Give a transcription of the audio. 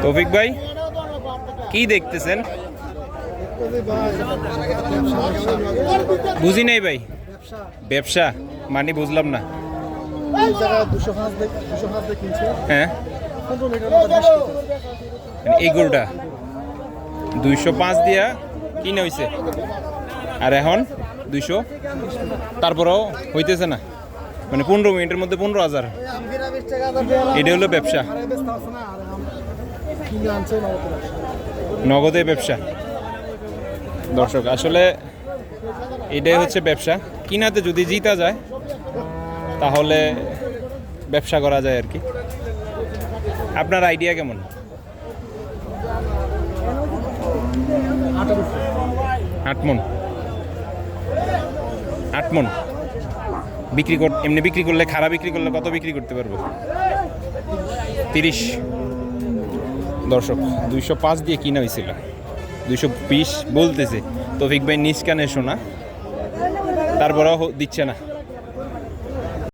তৌফিক ভাই কি দেখতেছেন? বুঝি নাই ভাই। ব্যবসা মানে বুঝলাম না। হ্যাঁ এই গরুটা 205 দিয়া কিনে হয়েছে আর এখন 200, তারপরেও হইতেছে না, মানে 15 মিনিটের মধ্যে 15,000। এটা হলো ব্যবসা, নগদে ব্যবসা। দর্শক আসলে এটাই হচ্ছে ব্যবসা। কিনাতে যদি জিতা যায় তাহলে ব্যবসা করা যায় আর কি। আপনার আইডিয়া কেমন? 8 মণ বিক্রি এমনি বিক্রি করলে, খারাপ বিক্রি করলে কত বিক্রি করতে পারবো? 30। দর্শক 205 দিয়ে কিনা হয়েছিল, 220 বলতেছে তৌফিক ভাই নিজ কানে শোনা, তারপরেও দিচ্ছে না।